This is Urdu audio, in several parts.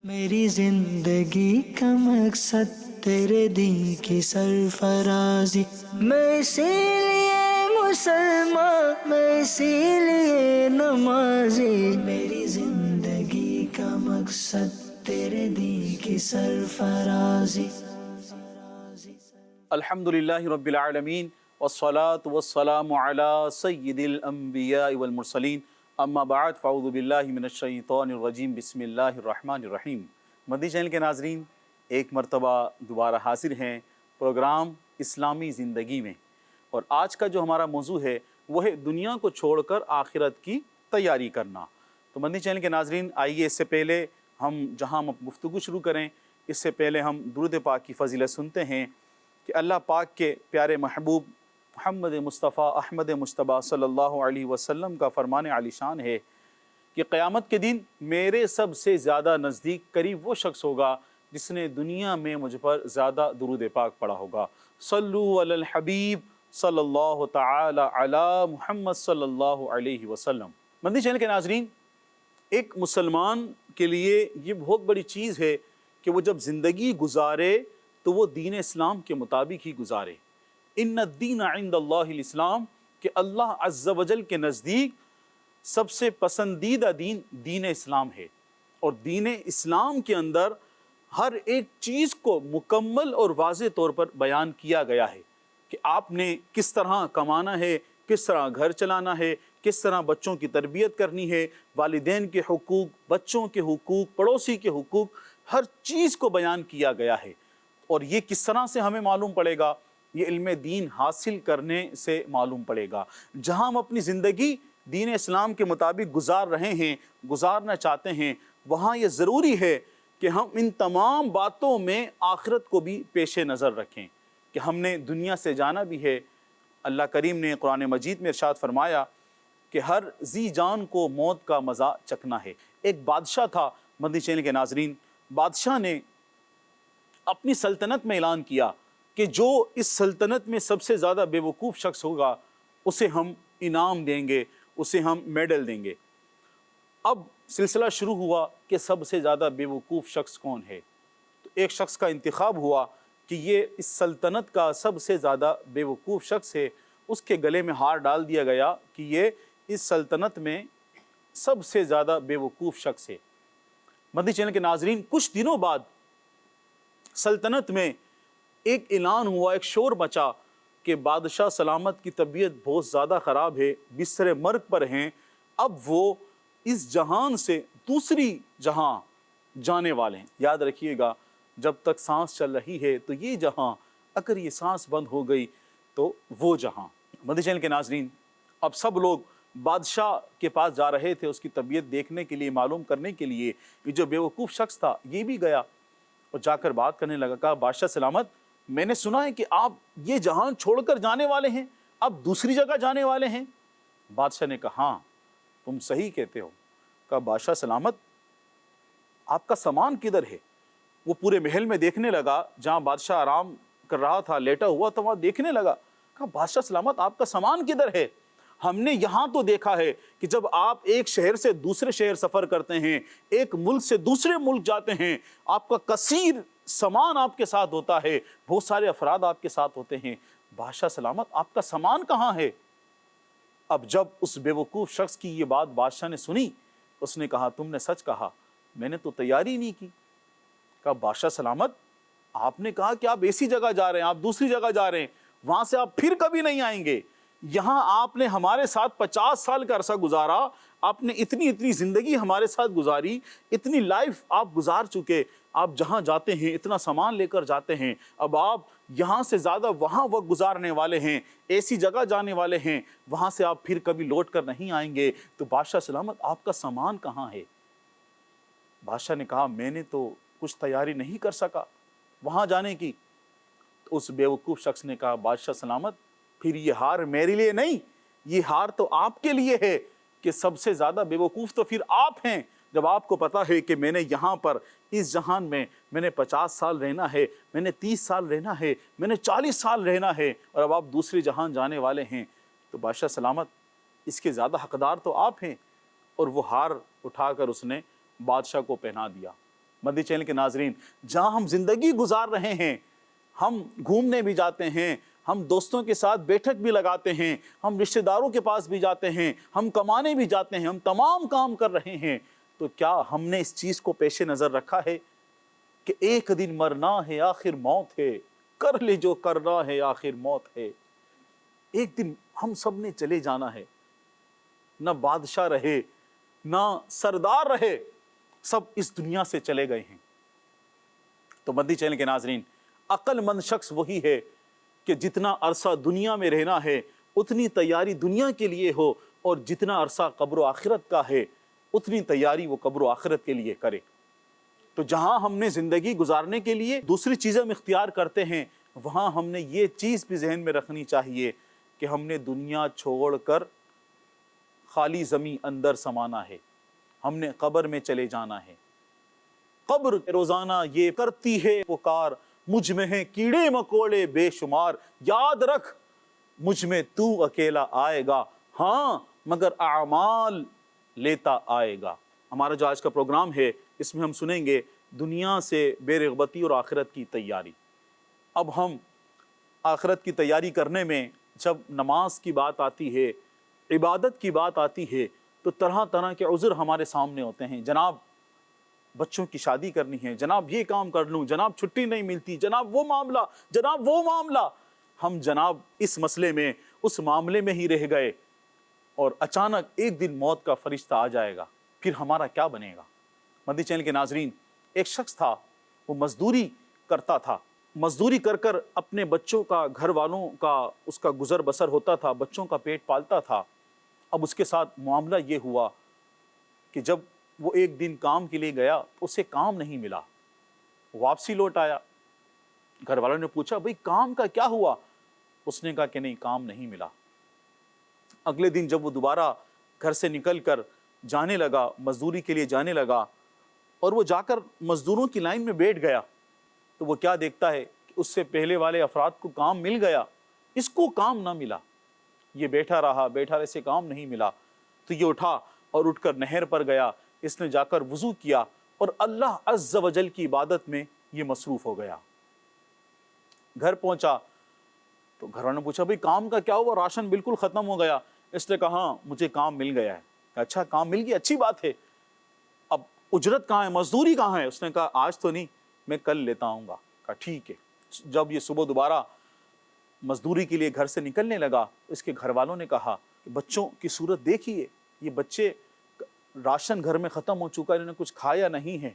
میری زندگی کا مقصد تیرے دین کی سرفرازی، میں اسی لیے مسلمان، میں اسی لیے نمازی، میری زندگی کا مقصد تیرے دین کی سرفرازی۔ الحمدللہ رب العالمین والصلاة والسلام علی سید الانبیاء والمرسلین، اما بعد فاعوذ باللہ من الشیطان الرجیم، بسم اللہ الرحمن الرحیم۔ مدنی چینل کے ناظرین، ایک مرتبہ دوبارہ حاضر ہیں پروگرام اسلامی زندگی میں، اور آج کا جو ہمارا موضوع ہے وہ ہے دنیا کو چھوڑ کر آخرت کی تیاری کرنا۔ تو مدنی چینل کے ناظرین، آئیے اس سے پہلے ہم گفتگو شروع کریں، اس سے پہلے ہم درود پاک کی فضیلت سنتے ہیں کہ اللہ پاک کے پیارے محبوب محمد مصطفیٰ احمد مجتبیٰ صلی اللہ علیہ وسلم کا فرمان عالی شان ہے کہ قیامت کے دن میرے سب سے زیادہ نزدیک قریب وہ شخص ہوگا جس نے دنیا میں مجھ پر زیادہ درود پاک پڑھا ہوگا۔ صلو علی الحبیب صلی اللہ تعالی علی محمد صلی اللہ علیہ وسلم۔ مدنی چینل کے ناظرین، ایک مسلمان کے لیے یہ بہت بڑی چیز ہے کہ وہ جب زندگی گزارے تو وہ دین اسلام کے مطابق ہی گزارے۔ ان الدین عند اللہ الاسلام، کہ اللہ عز و جل کے نزدیک سب سے پسندیدہ دین دین اسلام ہے، اور دین اسلام کے اندر ہر ایک چیز کو مکمل اور واضح طور پر بیان کیا گیا ہے کہ آپ نے کس طرح کمانا ہے، کس طرح گھر چلانا ہے، کس طرح بچوں کی تربیت کرنی ہے، والدین کے حقوق، بچوں کے حقوق، پڑوسی کے حقوق، ہر چیز کو بیان کیا گیا ہے۔ اور یہ کس طرح سے ہمیں معلوم پڑے گا؟ یہ علم دین حاصل کرنے سے معلوم پڑے گا۔ جہاں ہم اپنی زندگی دین اسلام کے مطابق گزار رہے ہیں، گزارنا چاہتے ہیں، وہاں یہ ضروری ہے کہ ہم ان تمام باتوں میں آخرت کو بھی پیش نظر رکھیں کہ ہم نے دنیا سے جانا بھی ہے۔ اللہ کریم نے قرآن مجید میں ارشاد فرمایا کہ ہر ذی جان کو موت کا مزہ چکھنا ہے۔ ایک بادشاہ تھا، مدنی چینل کے ناظرین، بادشاہ نے اپنی سلطنت میں اعلان کیا کہ جو اس سلطنت میں سب سے زیادہ بے وقوف شخص ہوگا اسے ہم انعام دیں گے، اسے ہم میڈل دیں گے۔ اب سلسلہ شروع ہوا کہ سب سے زیادہ بے وقوف شخص کون ہے، تو ایک شخص کا انتخاب ہوا کہ یہ اس سلطنت کا سب سے زیادہ بے وقوف شخص ہے۔ اس کے گلے میں ہار ڈال دیا گیا کہ یہ اس سلطنت میں سب سے زیادہ بے وقوف شخص ہے۔ مدنی چینل کے ناظرین، کچھ دنوں بعد سلطنت میں ایک اعلان ہوا، ایک شور مچا کہ بادشاہ سلامت کی طبیعت بہت زیادہ خراب ہے، بستر مرگ پر ہیں، اب وہ اس جہان سے دوسری جہاں جانے والے ہیں۔ یاد رکھیے گا، جب تک سانس چل رہی ہے تو یہ جہاں، اگر یہ سانس بند ہو گئی تو وہ جہاں۔ مدنی چینل کے ناظرین، اب سب لوگ بادشاہ کے پاس جا رہے تھے، اس کی طبیعت دیکھنے کے لیے، معلوم کرنے کے لیے۔ یہ جو بے وقوف شخص تھا یہ بھی گیا اور جا کر بات کرنے لگا، کہا بادشاہ سلامت، میں نے سنا ہے کہ آپ یہ جہان چھوڑ کر جانے والے ہیں، آپ دوسری جگہ جانے والے ہیں۔ بادشاہ نے کہا ہاں تم صحیح کہتے ہو۔ کہا بادشاہ سلامت، آپ کا سامان کدھر ہے؟ وہ پورے محل میں دیکھنے لگا، جہاں بادشاہ آرام کر رہا تھا، لیٹا ہوا تھا، وہاں دیکھنے لگا۔ کہا بادشاہ سلامت، آپ کا سامان کدھر ہے؟ ہم نے یہاں تو دیکھا ہے کہ جب آپ ایک شہر سے دوسرے شہر سفر کرتے ہیں، ایک ملک سے دوسرے ملک جاتے ہیں، آپ کا کثیر سامان آپ کے ساتھ ہوتا ہے، بہت سارے افراد آپ کے ساتھ ہوتے ہیں۔ بادشاہ سلامت، آپ کا سامان کہاں ہے؟ اب جب اس بے وقوف شخص کی یہ بات بادشاہ نے سنی، اس نے کہا تم نے سچ کہا، میں نے تو تیاری نہیں کی۔ کہا بادشاہ سلامت، آپ نے کہا کہ آپ ایسی جگہ جا رہے ہیں، آپ دوسری جگہ جا رہے ہیں، وہاں سے آپ پھر کبھی نہیں آئیں گے۔ یہاں آپ نے ہمارے ساتھ 50 سال کا عرصہ گزارا، آپ نے اتنی زندگی ہمارے ساتھ گزاری، اتنی لائف آپ گزار چکے، آپ جہاں جاتے ہیں اتنا سامان لے کر جاتے ہیں، اب آپ یہاں سے زیادہ وہاں وقت گزارنے والے ہیں، ایسی جگہ جانے والے ہیں، وہاں سے آپ پھر کبھی لوٹ کر نہیں آئیں گے، تو بادشاہ سلامت آپ کا سامان کہاں ہے؟ بادشاہ نے کہا میں نے تو کچھ تیاری نہیں کر سکا وہاں جانے کی۔ تو اس بے وقوف شخص نے کہا بادشاہ سلامت، پھر یہ ہار میرے لیے نہیں، یہ ہار تو آپ کے لیے ہے کہ سب سے زیادہ بے وقوف تو پھر آپ ہیں، جب آپ کو پتا ہے کہ میں نے یہاں پر اس جہان میں نے 50 سال رہنا ہے، میں نے 30 سال رہنا ہے، میں نے 40 سال رہنا ہے، اور اب آپ دوسری جہان جانے والے ہیں، تو بادشاہ سلامت اس کے زیادہ حقدار تو آپ ہیں۔ اور وہ ہار اٹھا کر اس نے بادشاہ کو پہنا دیا۔ مدنی چینل کے ناظرین، جہاں ہم زندگی گزار رہے ہیں، ہم گھومنے بھی جاتے ہیں، ہم دوستوں کے ساتھ بیٹھک بھی لگاتے ہیں، ہم رشتہ داروں کے پاس بھی جاتے ہیں، ہم کمانے بھی جاتے ہیں، ہم تمام کام کر رہے ہیں، تو کیا ہم نے اس چیز کو پیش نظر رکھا ہے کہ ایک دن مرنا ہے آخر موت ہے، کر لے جو کرنا ہے آخر موت ہے۔ ایک دن ہم سب نے چلے جانا ہے، نہ بادشاہ رہے نہ سردار رہے، سب اس دنیا سے چلے گئے ہیں۔ تو مدنی چینل کے ناظرین، عقل مند شخص وہی ہے کہ جتنا عرصہ دنیا میں رہنا ہے اتنی تیاری دنیا کے لیے ہو، اور جتنا عرصہ قبر و آخرت کا ہے اتنی تیاری وہ قبر و آخرت کے لیے کرے۔ تو جہاں ہم نے زندگی گزارنے کے لیے دوسری چیزیں ہم اختیار کرتے ہیں، وہاں ہم نے یہ چیز بھی ذہن میں رکھنی چاہیے کہ ہم نے دنیا چھوڑ کر خالی زمین اندر سمانا ہے، ہم نے قبر میں چلے جانا ہے۔ قبر روزانہ یہ کرتی ہے پکار، مجھ میں ہیں کیڑے مکوڑے بے شمار، یاد رکھ مجھ میں تو اکیلا آئے گا، ہاں مگر اعمال لیتا آئے گا۔ ہمارا جو آج کا پروگرام ہے اس میں ہم سنیں گے دنیا سے بے رغبتی اور آخرت کی تیاری۔ اب ہم آخرت کی تیاری کرنے میں جب نماز کی بات آتی ہے، عبادت کی بات آتی ہے، تو طرح طرح کے عذر ہمارے سامنے ہوتے ہیں۔ جناب بچوں کی شادی کرنی ہے، جناب یہ کام کر لوں، جناب چھٹی نہیں ملتی، جناب وہ معاملہ، جناب وہ معاملہ۔ ہم جناب اس مسئلے میں اس معاملے میں ہی رہ گئے، اور اچانک ایک دن موت کا فرشتہ آ جائے گا، پھر ہمارا کیا بنے گا؟ مدنی چینل کے ناظرین، ایک شخص تھا، وہ مزدوری کرتا تھا، مزدوری کر کر اپنے بچوں کا، گھر والوں کا اس کا گزر بسر ہوتا تھا، بچوں کا پیٹ پالتا تھا۔ اب اس کے ساتھ معاملہ یہ ہوا کہ جب وہ ایک دن کام کے لیے گیا تو اسے کام نہیں ملا، واپسی لوٹ آیا۔ گھر والوں نے پوچھا بھئی کام کا کیا ہوا؟ اس نے کہا کہ نہیں، کام نہیں ملا۔ اگلے دن جب وہ دوبارہ گھر سے نکل کر جانے لگا، مزدوری کے لیے جانے لگا، اور وہ جا کر مزدوروں کی لائن میں بیٹھ گیا، تو وہ کیا دیکھتا ہے کہ اس سے پہلے والے افراد کو کام مل گیا، اس کو کام نہ ملا۔ یہ بیٹھا رہا، اسے کام نہیں ملا، تو یہ اٹھا اور اٹھ کر نہر پر گیا، اس نے جا کر وضو کیا اور اللہ عز و جل کی عبادت میں یہ مصروف ہو گیا۔ گھر پہنچا تو گھر والوں نے پوچھا بھئی کام کا کیا ہوا؟ راشن بالکل ختم ہو گیا۔ اس نے کہا ہاں مجھے کام مل گیا ہے۔ اچھا کام مل گیا، اچھی بات ہے، اب اجرت کہاں ہے، مزدوری کہاں ہے؟ اس نے کہا آج تو نہیں، میں کل لیتا آؤں گا۔ کہا ٹھیک ہے۔ جب یہ صبح دوبارہ مزدوری کے لیے گھر سے نکلنے لگا، اس کے گھر والوں نے کہا کہ بچوں کی صورت دیکھیے، یہ بچے راشن گھر میں ختم ہو چکا ہے، انہوں نے کچھ کھایا نہیں ہے،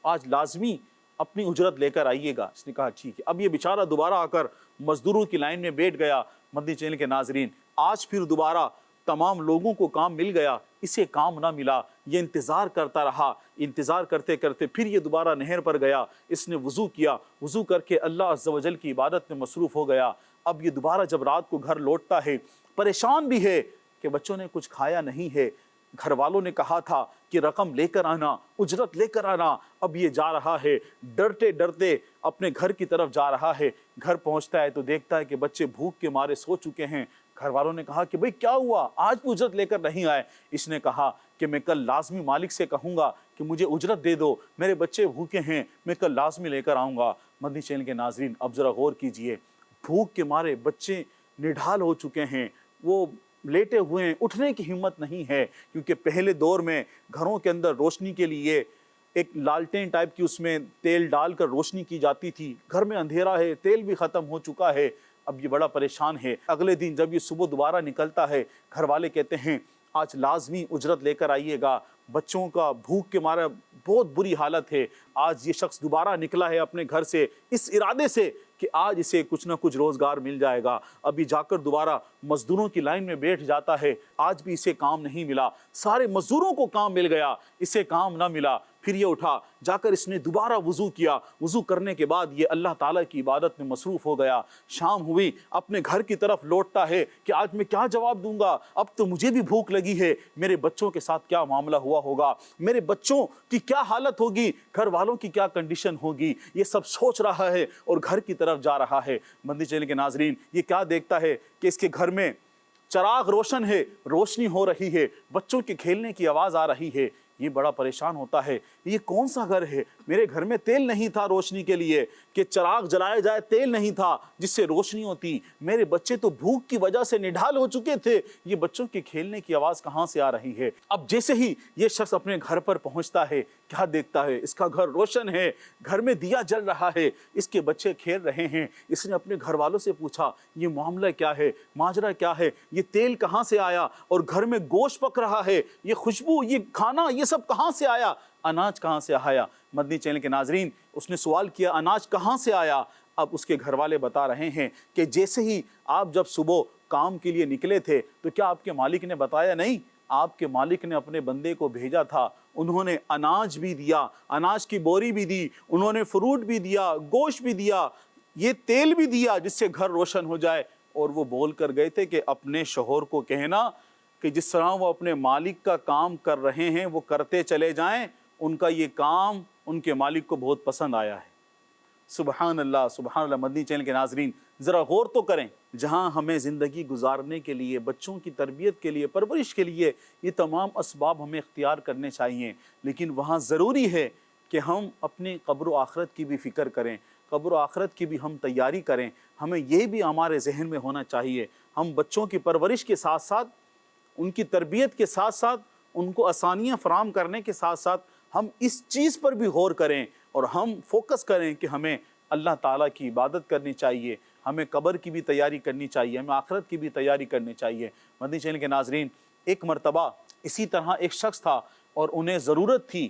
آج لازمی اپنی اجرت لے کر آئیے گا۔ اس نے کہا ٹھیک ہے۔ اب یہ بیچارہ دوبارہ آ کر مزدوروں کی لائن میں بیٹھ گیا۔ مدنی چینل کے ناظرین، آج پھر دوبارہ تمام لوگوں کو کام مل گیا، اسے کام نہ ملا۔ یہ انتظار کرتا رہا، انتظار کرتے کرتے پھر یہ دوبارہ نہر پر گیا، اس نے وضو کیا، وضو کر کے اللہ عز و جل کی عبادت میں مصروف ہو گیا۔ اب یہ دوبارہ جب رات کو گھر لوٹتا ہے، پریشان بھی ہے کہ بچوں نے کچھ کھایا نہیں ہے، گھر والوں نے کہا تھا کہ رقم لے کر آنا، اجرت لے کر آنا۔ اب یہ جا رہا ہے، ڈرتے ڈرتے اپنے گھر کی طرف جا رہا ہے۔ گھر پہنچتا ہے تو دیکھتا ہے کہ بچے بھوک کے مارے سو چکے ہیں۔ گھر والوں نے کہا کہ بھئی کیا ہوا، آج بھی اجرت لے کر نہیں آئے؟ اس نے کہا کہ میں کل لازمی مالک سے کہوں گا کہ مجھے اجرت دے دو، میرے بچے بھوکے ہیں، میں کل لازمی لے کر آؤں گا۔ مدنی چینل کے ناظرین، اب ذرا غور کیجئے، بھوک کے مارے بچے نڈھال ہو چکے ہیں، وہ لیٹے ہوئے ہیں، اٹھنے کی ہمت نہیں ہے، کیونکہ پہلے دور میں گھروں کے اندر روشنی کے لیے ایک لالٹین ٹائپ کی اس میں تیل ڈال کر روشنی کی جاتی تھی۔ گھر میں اندھیرا ہے، تیل بھی ختم ہو چکا ہے، اب یہ بڑا پریشان ہے۔ اگلے دن جب یہ صبح دوبارہ نکلتا ہے، گھر والے کہتے ہیں آج لازمی اجرت لے کر آئیے گا، بچوں کا بھوک کے مارے بہت بری حالت ہے۔ آج یہ شخص دوبارہ نکلا ہے اپنے گھر سے اس ارادے سے کہ آج اسے کچھ نہ کچھ روزگار مل جائے گا۔ ابھی جا کر دوبارہ مزدوروں کی لائن میں بیٹھ جاتا ہے، آج بھی اسے کام نہیں ملا۔ سارے مزدوروں کو کام مل گیا، اسے کام نہ ملا۔ پھر یہ اٹھا، جا کر اس نے دوبارہ وضو کیا، وضو کرنے کے بعد یہ اللہ تعالیٰ کی عبادت میں مصروف ہو گیا۔ شام ہوئی، اپنے گھر کی طرف لوٹتا ہے کہ آج میں کیا جواب دوں گا، اب تو مجھے بھی بھوک لگی ہے، میرے بچوں کے ساتھ کیا معاملہ ہوا ہوگا، میرے بچوں کی کیا حالت ہوگی، گھر والوں کی کیا کنڈیشن ہوگی، یہ سب سوچ رہا ہے اور گھر کی طرف جا رہا ہے۔ مدنی چینل کے ناظرین، یہ کیا دیکھتا ہے کہ اس کے گھر میں چراغ روشن ہے، روشنی ہو رہی ہے، بچوں کے کھیلنے کی آواز آ رہی ہے۔ یہ بڑا پریشان ہوتا ہے، یہ کون سا گھر ہے، میرے گھر میں تیل نہیں تھا روشنی کے لیے کہ چراغ جلایا جائے، تیل نہیں تھا جس سے روشنی ہوتی، میرے بچے تو بھوک کی وجہ سے نڈھال ہو چکے تھے، یہ بچوں کے کھیلنے کی آواز کہاں سے آ رہی ہے۔ اب جیسے ہی یہ شخص اپنے گھر پر پہنچتا ہے، کیا دیکھتا ہے، اس کا گھر روشن ہے، گھر میں دیا جل رہا ہے، اس کے بچے کھیل رہے ہیں۔ اس نے اپنے گھر والوں سے پوچھا یہ معاملہ کیا ہے، ماجرا کیا ہے، یہ تیل کہاں سے آیا، اور گھر میں گوشت پک رہا ہے، یہ خوشبو، یہ کھانا، یہ سب کہاں سے آیا، اناج کہاں سے آیا۔ مدنی چینل کے ناظرین، اس نے سوال کیا اناج کہاں سے آیا۔ اب اس کے گھر والے بتا رہے ہیں کہ جیسے ہی آپ جب صبح کام کے لیے نکلے تھے تو کیا آپ کے مالک نے بتایا نہیں، آپ کے مالک نے اپنے بندے کو بھیجا تھا، انہوں نے اناج بھی دیا، اناج کی بوری بھی دی، انہوں نے فروٹ بھی دیا، گوشت بھی دیا، یہ تیل بھی دیا جس سے گھر روشن ہو جائے۔ اور وہ بول کر گئے تھے کہ اپنے شوہر کو کہنا کہ جس طرح وہ اپنے مالک کا کام کر رہے ہیں وہ کرتے چلے جائیں، ان کا یہ کام ان کے مالک کو بہت پسند آیا ہے۔ سبحان اللہ، سبحان اللہ۔ مدنی چینل کے ناظرین، ذرا غور تو کریں، جہاں ہمیں زندگی گزارنے کے لیے، بچوں کی تربیت کے لیے، پرورش کے لیے یہ تمام اسباب ہمیں اختیار کرنے چاہیے، لیکن وہاں ضروری ہے کہ ہم اپنی قبر و آخرت کی بھی فکر کریں، قبر و آخرت کی بھی ہم تیاری کریں۔ ہمیں یہ بھی ہمارے ذہن میں ہونا چاہیے، ہم بچوں کی پرورش کے ساتھ ساتھ، ان کی تربیت کے ساتھ ساتھ، ان کو آسانیاں فراہم کرنے کے ساتھ ساتھ ہم اس چیز پر بھی غور کریں اور ہم فوکس کریں کہ ہمیں اللہ تعالیٰ کی عبادت کرنی چاہیے، ہمیں قبر کی بھی تیاری کرنی چاہیے، ہمیں آخرت کی بھی تیاری کرنی چاہیے۔ مدنی چینل کے ناظرین، ایک مرتبہ اسی طرح ایک شخص تھا اور انہیں ضرورت تھی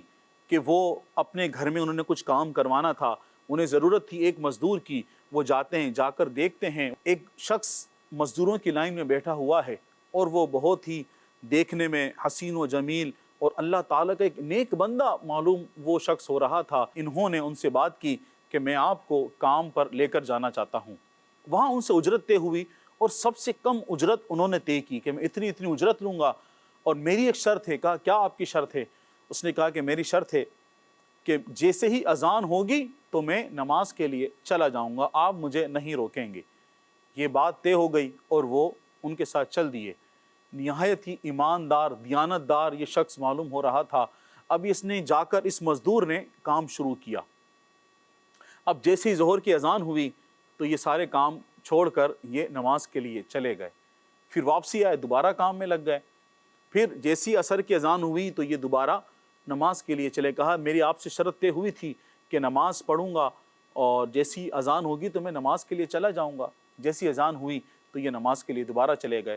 کہ وہ اپنے گھر میں انہوں نے کچھ کام کروانا تھا، انہیں ضرورت تھی ایک مزدور کی۔ وہ جاتے ہیں، جا کر دیکھتے ہیں ایک شخص مزدوروں کی لائن میں بیٹھا ہوا ہے اور وہ بہت ہی دیکھنے میں حسین و جمیل اور اللہ تعالیٰ کا ایک نیک بندہ معلوم وہ شخص ہو رہا تھا۔ انہوں نے ان سے بات کی کہ میں آپ کو کام پر لے کر جانا چاہتا ہوں۔ وہاں ان سے اجرت طے ہوئی اور سب سے کم اجرت انہوں نے طے کی کہ میں اتنی اجرت لوں گا، اور میری ایک شرط ہے۔ کہا کیا آپ کی شرط ہے؟ اس نے کہا کہ میری شرط ہے کہ جیسے ہی اذان ہوگی تو میں نماز کے لیے چلا جاؤں گا، آپ مجھے نہیں روکیں گے۔ یہ بات طے ہو گئی اور وہ ان کے ساتھ چل دیے۔ نہایت ہی ایماندار، دیانتدار یہ شخص معلوم ہو رہا تھا۔ اب اس نے جا کر اس مزدور نے کام شروع کیا۔ اب جیسے ہی ظہر کی اذان ہوئی تو یہ سارے کام چھوڑ کر یہ نماز کے لیے چلے گئے، پھر واپسی آئے، دوبارہ کام میں لگ گئے۔ پھر جیسی عصر کی اذان ہوئی تو یہ دوبارہ نماز کے لیے چلے۔ کہا میری آپ سے شرط طے ہوئی تھی کہ نماز پڑھوں گا اور جیسی اذان ہوگی تو میں نماز کے لیے چلا جاؤں گا۔ جیسی اذان ہوئی تو یہ نماز کے لیے دوبارہ چلے گئے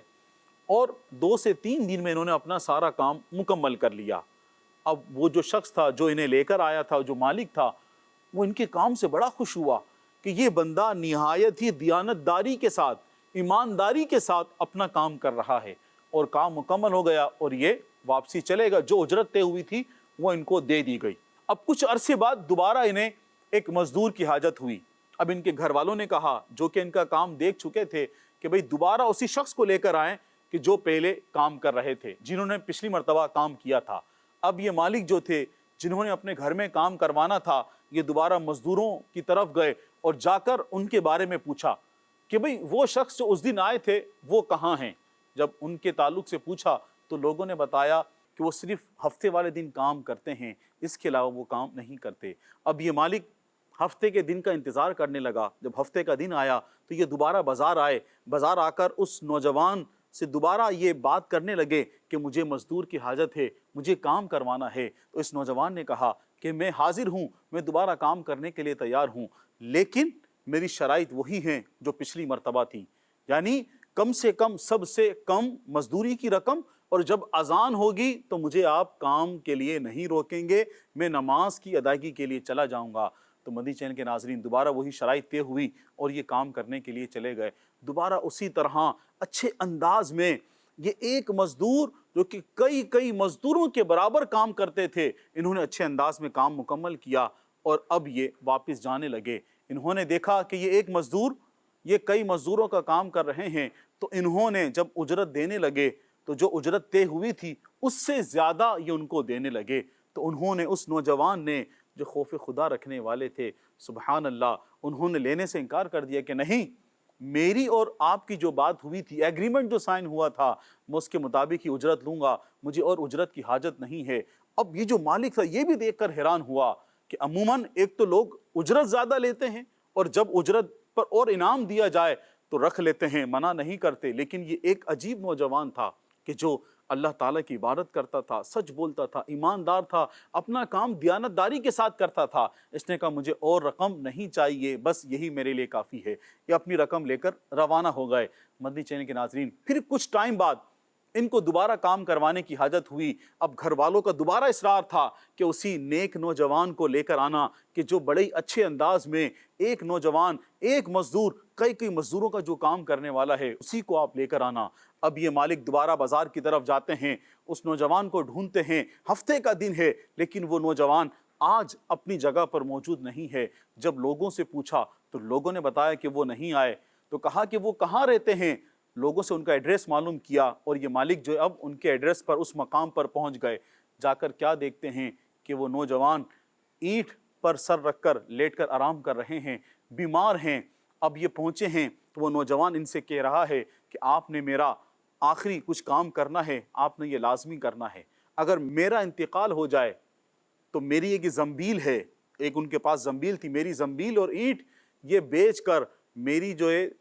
اور 2 سے 3 دن میں انہوں نے اپنا سارا کام مکمل کر لیا۔ اب وہ جو شخص تھا جو انہیں لے کر آیا تھا، جو مالک تھا، وہ ان کے کام سے بڑا خوش ہوا کہ یہ بندہ نہایت ہی دیانتداری کے ساتھ، ایمانداری کے ساتھ اپنا کام کر رہا ہے، اور کام مکمل ہو گیا اور یہ واپسی چلے گا۔ جو اجرت طے ہوئی تھی وہ ان کو دے دی گئی۔ اب کچھ عرصے بعد دوبارہ انہیں ایک مزدور کی حاجت ہوئی۔ اب ان کے گھر والوں نے کہا، جو کہ ان کا کام دیکھ چکے تھے، کہ بھئی دوبارہ اسی شخص کو لے کر آئیں کہ جو پہلے کام کر رہے تھے، جنہوں نے پچھلی مرتبہ کام کیا تھا۔ اب یہ مالک جو تھے جنہوں نے اپنے گھر میں کام کروانا تھا، یہ دوبارہ مزدوروں کی طرف گئے اور جا کر ان کے بارے میں پوچھا کہ بھئی وہ شخص جو اس دن آئے تھے وہ کہاں ہیں۔ جب ان کے تعلق سے پوچھا تو لوگوں نے بتایا کہ وہ صرف ہفتے والے دن کام کرتے ہیں، اس کے علاوہ وہ کام نہیں کرتے۔ اب یہ مالک ہفتے کے دن کا انتظار کرنے لگا۔ جب ہفتے کا دن آیا تو یہ دوبارہ بازار آئے، بازار آ کر اس نوجوان سے دوبارہ یہ بات کرنے لگے کہ مجھے مزدور کی حاجت ہے، مجھے کام کروانا ہے۔ تو اس نوجوان نے کہا کہ میں حاضر ہوں، میں دوبارہ کام کرنے کے لیے تیار ہوں، لیکن میری شرائط وہی ہیں جو پچھلی مرتبہ تھی، یعنی کم سے کم، سب سے کم مزدوری کی رقم، اور جب اذان ہوگی تو مجھے آپ کام کے لیے نہیں روکیں گے، میں نماز کی ادائیگی کے لیے چلا جاؤں گا۔ تو مدنی چینل کے ناظرین، دوبارہ وہی شرائط طے ہوئی اور یہ کام کرنے کے لیے چلے گئے۔ دوبارہ اسی طرح اچھے انداز میں یہ ایک مزدور جو کہ کئی مزدوروں کے برابر کام کرتے تھے، انہوں نے اچھے انداز میں کام مکمل کیا اور اب یہ واپس جانے لگے۔ انہوں نے دیکھا کہ یہ ایک مزدور یہ کئی مزدوروں کا کام کر رہے ہیں، تو انہوں نے جب اجرت دینے لگے تو جو اجرت طے ہوئی تھی اس سے زیادہ یہ ان کو دینے لگے۔ تو انہوں نے، اس نوجوان نے جو خوف خدا رکھنے والے تھے، سبحان اللہ، انہوں نے لینے سے انکار کر دیا کہ نہیں، میری اور آپ کی جو بات ہوئی تھی، ایگریمنٹ جو سائن ہوا تھا، میں اس کے مطابق ہی اجرت لوں گا، مجھے اور اجرت کی حاجت نہیں ہے۔ اب یہ جو مالک تھا یہ بھی دیکھ کر حیران ہوا کہ عموماً ایک تو لوگ اجرت زیادہ لیتے ہیں اور جب اجرت پر اور انعام دیا جائے تو رکھ لیتے ہیں، منع نہیں کرتے، لیکن یہ ایک عجیب نوجوان تھا کہ جو اللہ تعالیٰ کی عبادت کرتا تھا، سچ بولتا تھا، ایماندار تھا، اپنا کام دیانتداری کے ساتھ کرتا تھا۔ اس نے کہا مجھے اور رقم نہیں چاہیے، بس یہی میرے لیے کافی ہے۔ یہ اپنی رقم لے کر روانہ ہو گئے۔ مدنی چینل کے ناظرین، پھر کچھ ٹائم بعد ان کو دوبارہ کام کروانے کی حاجت ہوئی۔ اب گھر والوں کا دوبارہ اصرار تھا کہ اسی نیک نوجوان کو لے کر آنا کہ جو بڑے اچھے انداز میں ایک نوجوان، ایک مزدور، کئی مزدوروں کا جو کام کرنے والا ہے، اسی کو آپ لے کر آنا۔ اب یہ مالک دوبارہ بازار کی طرف جاتے ہیں، اس نوجوان کو ڈھونڈتے ہیں۔ ہفتے کا دن ہے لیکن وہ نوجوان آج اپنی جگہ پر موجود نہیں ہے۔ جب لوگوں سے پوچھا تو لوگوں نے بتایا کہ وہ نہیں آئے، تو کہا کہ وہ کہاں رہتے ہیں؟ لوگوں سے ان کا ایڈریس معلوم کیا اور یہ مالک جو اب ان کے ایڈریس پر اس مقام پر پہنچ گئے۔ جا کر کیا دیکھتے ہیں کہ وہ نوجوان اینٹ پر سر رکھ کر لیٹ کر آرام کر رہے ہیں، بیمار ہیں۔ اب یہ پہنچے ہیں تو وہ نوجوان ان سے کہہ رہا ہے کہ آپ نے میرا آخری کچھ کام کرنا ہے، آپ نے یہ لازمی کرنا ہے۔ اگر میرا انتقال ہو جائے تو میری ایک زنبیل ہے، ایک ان کے پاس زنبیل تھی، میری زنبیل اور اینٹ یہ بیچ کر میری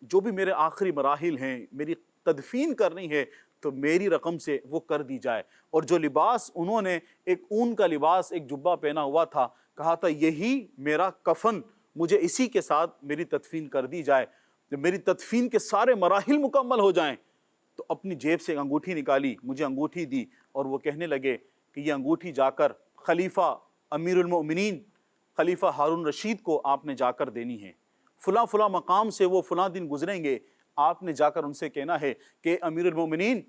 جو بھی میرے آخری مراحل ہیں، میری تدفین کرنی ہے تو میری رقم سے وہ کر دی جائے۔ اور جو لباس انہوں نے، ایک اون کا لباس، ایک جبہ پہنا ہوا تھا، کہا تھا یہی میرا کفن، مجھے اسی کے ساتھ میری تدفین کر دی جائے۔ جب میری تدفین کے سارے مراحل مکمل ہو جائیں تو اپنی جیب سے ایک انگوٹھی نکالی، مجھے انگوٹھی دی اور وہ کہنے لگے کہ یہ انگوٹھی جا کر خلیفہ امیر المؤمنین خلیفہ ہارون رشید کو آپ نے جا کر دینی ہے۔ فلاں فلاں مقام سے وہ فلاں دن گزریں گے، آپ نے جا کر ان سے کہنا ہے کہ امیر المؤمنین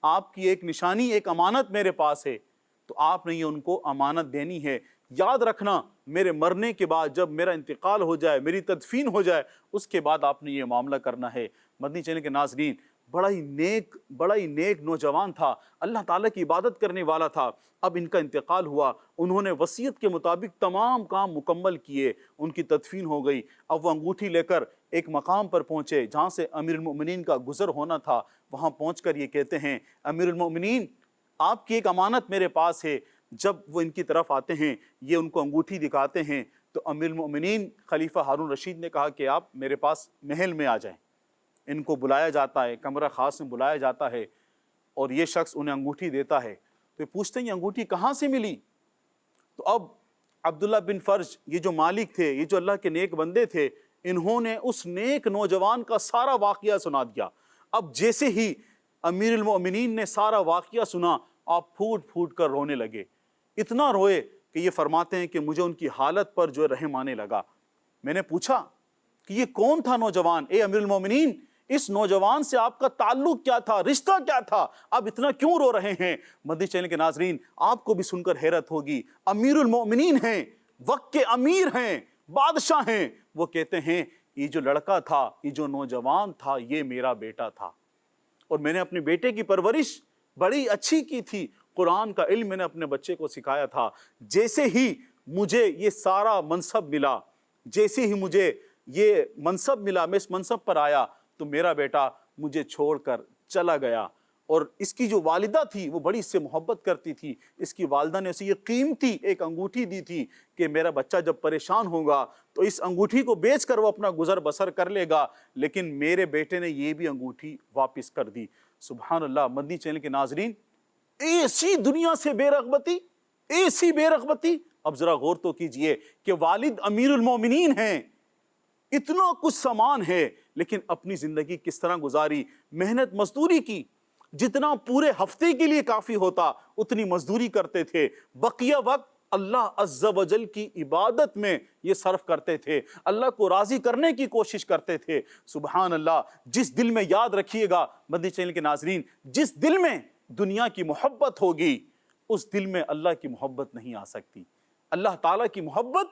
آپ کی ایک نشانی، ایک امانت میرے پاس ہے، تو آپ نے یہ ان کو امانت دینی ہے۔ یاد رکھنا میرے مرنے کے بعد جب میرا انتقال ہو جائے، میری تدفین ہو جائے، اس کے بعد آپ نے یہ معاملہ کرنا ہے۔ مدنی چینل کے ناظرین، بڑا ہی نیک نوجوان تھا، اللہ تعالیٰ کی عبادت کرنے والا تھا۔ اب ان کا انتقال ہوا، انہوں نے وصیت کے مطابق تمام کام مکمل کیے، ان کی تدفین ہو گئی۔ اب وہ انگوٹھی لے کر ایک مقام پر پہنچے جہاں سے امیر المؤمنین کا گزر ہونا تھا۔ وہاں پہنچ کر یہ کہتے ہیں امیر المؤمنین آپ کی ایک امانت میرے پاس ہے۔ جب وہ ان کی طرف آتے ہیں، یہ ان کو انگوٹھی دکھاتے ہیں تو امیر المؤمنین خلیفہ ہارون رشید نے کہا کہ آپ میرے پاس محل میں آ جائیں۔ ان کو بلایا جاتا ہے، کمرہ خاص میں بلایا جاتا ہے اور یہ شخص انہیں انگوٹھی دیتا ہے۔ تو یہ پوچھتے ہیں یہ انگوٹھی کہاں سے ملی؟ تو اب عبداللہ بن فرج، یہ جو مالک تھے، یہ جو اللہ کے نیک بندے تھے، انہوں نے اس نیک نوجوان کا سارا واقعہ سنا دیا۔ اب جیسے ہی امیر المؤمنین نے سارا واقعہ سنا، آپ پھوٹ پھوٹ کر رونے لگے۔ اتنا روئے کہ یہ فرماتے ہیں کہ مجھے ان کی حالت پر جو رحم آنے لگا۔ میں نے پوچھا کہ یہ کون تھا نوجوان؟ اے امیر المؤمنین، اس نوجوان سے آپ کا تعلق کیا تھا، رشتہ کیا تھا، آپ اتنا کیوں رو رہے ہیں؟ مدنی چینل کے ناظرین، آپ کو بھی سن کر حیرت ہوگی۔ امیر المؤمنین ہیں، وقت کے امیر ہیں، بادشاہ ہیں۔ وہ کہتے ہیں یہ جو لڑکا تھا، یہ جو نوجوان تھا، یہ میرا بیٹا تھا اور میں نے اپنے بیٹے کی پرورش بڑی اچھی کی تھی، قرآن کا علم میں نے اپنے بچے کو سکھایا تھا۔ جیسے ہی مجھے یہ سارا منصب ملا، جیسے ہی مجھے یہ منصب ملا، میں اس منصب پر آیا تو میرا بیٹا مجھے چھوڑ کر چلا گیا۔ اور اس کی جو والدہ تھی وہ بڑی اس سے محبت کرتی تھی۔ اس کی والدہ نے اسے یہ قیمتی ایک انگوٹھی دی تھی کہ میرا بچہ جب پریشان ہوگا تو اس انگوٹھی کو بیچ کر وہ اپنا گزر بسر کر لے گا، لیکن میرے بیٹے نے یہ بھی انگوٹھی واپس کر دی۔ سبحان اللہ۔ مدنی چینل کے ناظرین، ایسی دنیا سے بے رغبتی، ایسی بے رغبتی۔ اب ذرا غور تو کیجئے کہ والد امیر المومنین ہیں، اتنا کچھ سامان ہے، لیکن اپنی زندگی کس طرح گزاری، محنت مزدوری کی، جتنا پورے ہفتے کے لیے کافی ہوتا اتنی مزدوری کرتے تھے، بقیہ وقت اللہ عز و جل کی عبادت میں یہ صرف کرتے تھے، اللہ کو راضی کرنے کی کوشش کرتے تھے۔ سبحان اللہ۔ جس دل میں، یاد رکھیے گا مدنی چینل کے ناظرین، جس دل میں دنیا کی محبت ہوگی اس دل میں اللہ کی محبت نہیں آ سکتی۔ اللہ تعالیٰ کی محبت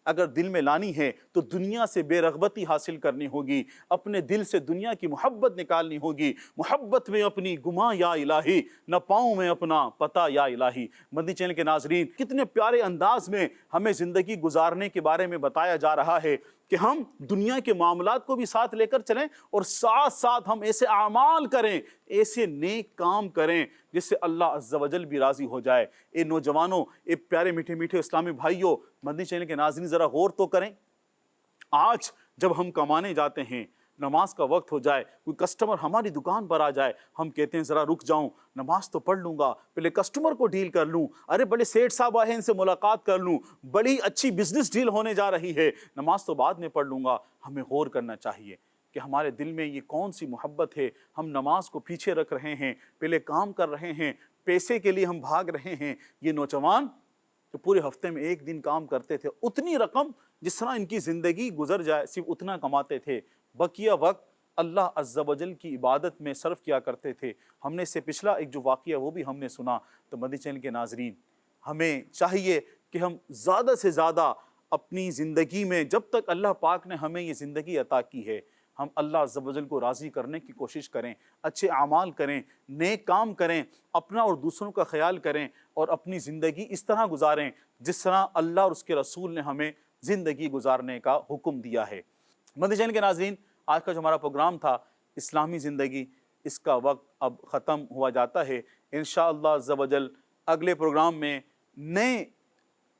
اگر دل میں لانی ہے تو دنیا سے بے رغبتی حاصل کرنی ہوگی، اپنے دل سے دنیا کی محبت نکالنی ہوگی۔ محبت میں اپنی گماں یا الہی، نہ پاؤں میں اپنا پتہ یا الہی۔ مدنی چینل کے ناظرین، کتنے پیارے انداز میں ہمیں زندگی گزارنے کے بارے میں بتایا جا رہا ہے کہ ہم دنیا کے معاملات کو بھی ساتھ لے کر چلیں اور ساتھ ساتھ ہم ایسے اعمال کریں، ایسے نیک کام کریں جس سے اللہ عز و جل بھی راضی ہو جائے۔ اے نوجوانوں، اے پیارے میٹھے میٹھے اسلامی بھائیوں، مدنی چینل کے ناظرین ذرا غور تو کریں۔ آج جب ہم کمانے جاتے ہیں، نماز کا وقت ہو جائے، کوئی کسٹمر ہماری دکان پر آ جائے، ہم کہتے ہیں ذرا رک جاؤں، نماز تو پڑھ لوں گا، پہلے کسٹمر کو ڈیل کر لوں، ارے بڑے سیٹھ صاحب آئے ہیں ان سے ملاقات کر لوں، بڑی اچھی بزنس ڈیل ہونے جا رہی ہے، نماز تو بعد میں پڑھ لوں گا۔ ہمیں غور کرنا چاہیے کہ ہمارے دل میں یہ کون سی محبت ہے، ہم نماز کو پیچھے رکھ رہے ہیں، پہلے کام کر رہے ہیں، پیسے کے لیے ہم بھاگ رہے ہیں۔ یہ نوجوان جو پورے ہفتے میں ایک دن کام کرتے تھے، اتنی رقم جس طرح ان کی زندگی گزر جائے صرف اتنا کماتے تھے، بقیہ وقت اللہ عز و جل کی عبادت میں صرف کیا کرتے تھے۔ ہم نے اس سے پچھلا ایک جو واقعہ وہ بھی ہم نے سنا۔ تو مدنی چینل کے ناظرین، ہمیں چاہیے کہ ہم زیادہ سے زیادہ اپنی زندگی میں، جب تک اللہ پاک نے ہمیں یہ زندگی عطا کی ہے، ہم اللہ عز و جل کو راضی کرنے کی کوشش کریں، اچھے اعمال کریں، نیک کام کریں، اپنا اور دوسروں کا خیال کریں، اور اپنی زندگی اس طرح گزاریں جس طرح اللہ اور اس کے رسول نے ہمیں زندگی گزارنے کا حکم دیا ہے۔ مدنی چینل کے ناظرین، آج کا جو ہمارا پروگرام تھا اسلامی زندگی، اس کا وقت اب ختم ہوا جاتا ہے۔ انشاءاللہ عز و جل اگلے پروگرام میں نئے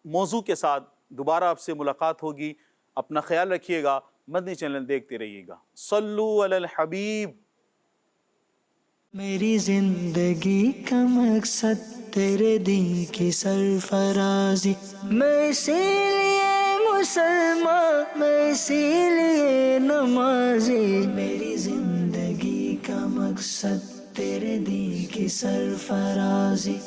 موضوع کے ساتھ دوبارہ آپ سے ملاقات ہوگی۔ اپنا خیال رکھیے گا، مدنی چینل دیکھتے رہیے گا۔ صلو علی الحبیب۔ میری زندگی کا مقصد تیرے دین کی سرفرازی، میں اسی لیے مسلمان، میں اسی لیے نمازی، میری زندگی کا مقصد تیرے دین کی سرفرازی۔